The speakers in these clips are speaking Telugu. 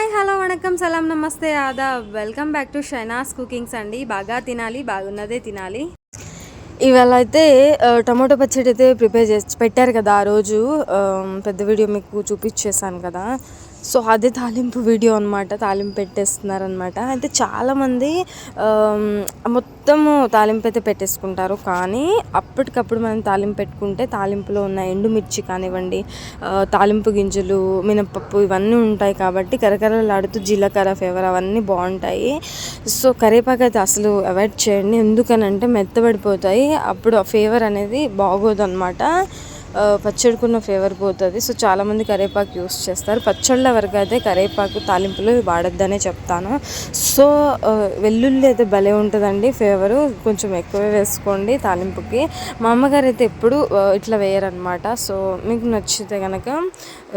హాయ్ హలో వణకం సలాం నమస్తే Aadab welcome back to షైనాస్ cookings అండి. బాగా తినాలి, బాగున్నదే తినాలి. ఇవాళ అయితే టమాటో పచ్చడి అయితే ప్రిపేర్ చేసి పెట్టారు కదా ఆ రోజు. పెద్ద వీడియో మీకు చూపించేసాను కదా. సో అదే తాలింపు వీడియో అనమాట. తాలింపు పెట్టేస్తున్నారనమాట. అయితే చాలామంది మొత్తము తాలింపు అయితే పెట్టేసుకుంటారు. కానీ అప్పటికప్పుడు మనం తాలింపు పెట్టుకుంటే తాలింపులో ఉన్న ఎండుమిర్చి కానివ్వండి, తాలింపు గింజలు, మినపప్పు ఇవన్నీ ఉంటాయి కాబట్టి కరకరలాడుతూ జీలకర్ర ఫ్లేవర్ అవన్నీ బాగుంటాయి. సో కరివేపాకు అయితే అసలు అవాయిడ్ చేయండి. ఎందుకనంటే మెత్తబడిపోతాయి, అప్పుడు ఆ ఫ్లేవర్ అనేది బాగోదు అనమాట. పచ్చడికున్న ఫ్లేవర్ పోతుంది. సో చాలామంది కరివేపాకు యూస్ చేస్తారు. పచ్చళ్ళ వరకు అయితే కరివేపాకు తాలింపులో వాడొద్దనే చెప్తాను. సో వెల్లుల్లి అయితే భలే ఉంటుందండి ఫ్లేవరు, కొంచెం ఎక్కువే వేసుకోండి తాలింపుకి. మా అమ్మగారు అయితే ఎప్పుడు ఇట్లా వేయరనమాట. సో మీకు నచ్చితే కనుక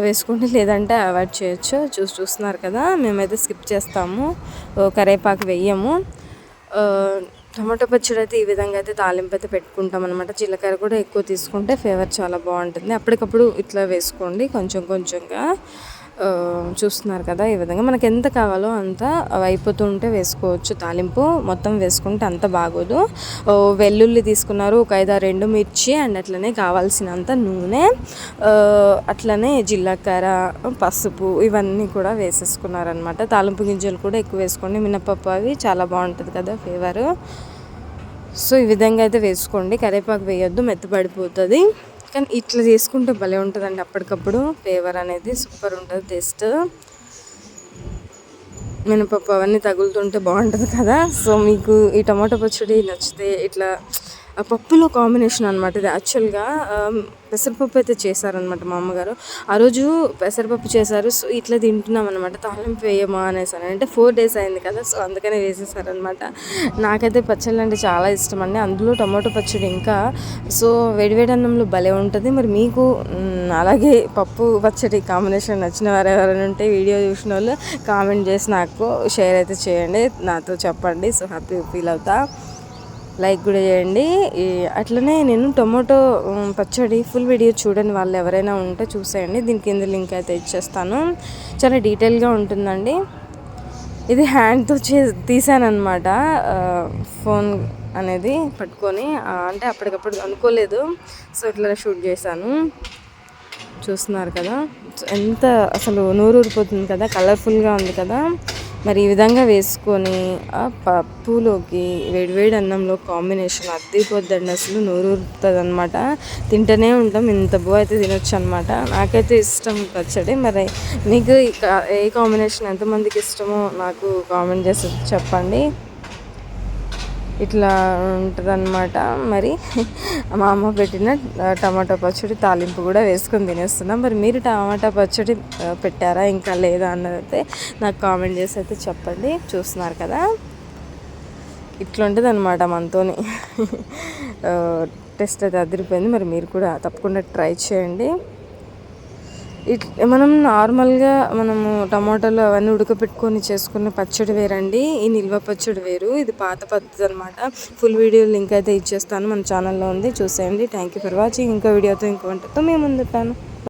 వేసుకోండి, లేదంటే అవాయిడ్ చేయొచ్చు. చూస్తున్నారు కదా, మేమైతే స్కిప్ చేస్తాము, కరివేపాకు వేయము. టమాటో పచ్చడి అయితే ఈ విధంగా అయితే తాలింపు అయితే పెట్టుకుంటాం అనమాట. జీలకర్ర కూడా ఎక్కువ తీసుకుంటే ఫ్లేవర్ చాలా బాగుంటుంది. అప్పటికప్పుడు ఇట్లా వేసుకోండి కొంచెం కొంచెంగా. చూస్తున్నారు కదా, ఈ విధంగా మనకు ఎంత కావాలో అంత అయిపోతుంటే వేసుకోవచ్చు. తాలింపు మొత్తం వేసుకుంటే అంత బాగోదు. వెల్లుల్లి తీసుకున్నారు, ఒక 5-6 మిర్చి, అండ్ అట్లనే కావాల్సినంత నూనె, అట్లనే జీలకర్ర, పసుపు ఇవన్నీ కూడా వేసేసుకున్నారనమాట. తాలింపు గింజలు కూడా ఎక్కువ వేసుకోండి, మినపప్పు అవి చాలా బాగుంటుంది కదా ఫ్లేవరు. సో ఈ విధంగా అయితే వేసుకోండి, కరివేపాకు వేయొద్దు, మెత్తపడిపోతుంది. కానీ ఇట్లా చేసుకుంటే భలే ఉంటుందండి. అప్పటికప్పుడు ఫ్లేవర్ అనేది సూపర్ ఉంటుంది, టేస్ట్. మినపప్పు అవన్నీ తగులుతుంటే బాగుంటుంది కదా. సో మీకు ఈ టమాటో పచ్చడి నచ్చితే ఇట్లా పప్పులో కాంబినేషన్ అనమాట ఇది. యాక్చువల్గా పెసరపప్పు అయితే చేశారనమాట మా అమ్మగారు. ఆ రోజు పెసరపప్పు చేశారు. సో ఇట్లా తింటున్నాం అనమాట. తాలింపు వేయమా అనేసాను, అంటే 4 days అయింది కదా, సో అందుకనే వేసేసారనమాట. నాకైతే పచ్చళ్ళు అంటే చాలా ఇష్టం అండి, అందులో టమాటో పచ్చడి ఇంకా. సో వేడివేడి అన్నంలో భలే ఉంటుంది. మరి మీకు అలాగే పప్పు పచ్చడి కాంబినేషన్ నచ్చిన వారు ఎవరైనా ఉంటే వీడియో చూసిన వాళ్ళు కామెంట్ చేసి నాకు షేర్ అయితే చేయండి, నాతో చెప్పండి. సో హ్యాపీ ఫీల్ అవుతా. లైక్ కూడా చేయండి. అట్లనే నేను టొమాటో పచ్చడి ఫుల్ వీడియో చూడని వాళ్ళు ఎవరైనా ఉంటే చూసేయండి, దీని కింద లింక్ అయితే ఇచ్చేస్తాను. చాలా డీటెయిల్గా ఉంటుందండి. ఇది హ్యాండ్తో తీసానమాట, ఫోన్ అనేది పట్టుకొని, అంటే అప్పటికప్పుడు అనుకోలేదు. సో ఇట్లా షూట్ చేశాను. చూస్తున్నారు కదా, ఎంత అసలు నూరూరిపోతుంది కదా, కలర్ఫుల్గా ఉంది కదా. మరి ఈ విధంగా వేసుకొని ఆ పప్పులోకి వేడివేడి అన్నంలో కాంబినేషన్ అద్దిపోద్దండి, అసలు నూరూరుతుంది అనమాట. తింటూనే ఉంటాం, ఇంత బో అయితే తినొచ్చు అనమాట. నాకైతే ఇష్టం పచ్చడి. మరి మీకు ఏ కాంబినేషన్ ఎంతమందికి ఇష్టమో నాకు కామెంట్ చేసి చెప్పండి. ఇట్లా ఉంటుందన్నమాట. మరి మా అమ్మ పెట్టిన టమాటా పచ్చడి తాలింపు కూడా వేసుకొని తినేస్తున్నాం. మరి మీరు టమాటా పచ్చడి పెట్టారా ఇంకా లేదా అన్నదైతే నాకు కామెంట్ చేసి అయితే చెప్పండి. చూస్తున్నారు కదా, ఇట్లా ఉంటుంది అనమాట మనతోని. టేస్ట్ అయితే అదిరిపోయింది. మరి మీరు కూడా తప్పకుండా ట్రై చేయండి. మనం నార్మల్గా మనము టమాటాలు అవన్నీ ఉడకపెట్టుకొని చేసుకున్న పచ్చడి వేరండి, ఈ నిల్వ పచ్చడి వేరు. ఇది పాత పద్ధతి అనమాట. ఫుల్ వీడియో లింక్ అయితే ఇచ్చేస్తాను, మన ఛానల్లో ఉంది, చూసేయండి. Thank you for watching. ఇంకో వీడియోతో ఇంకో వంటతో మేము ముందుంటాను.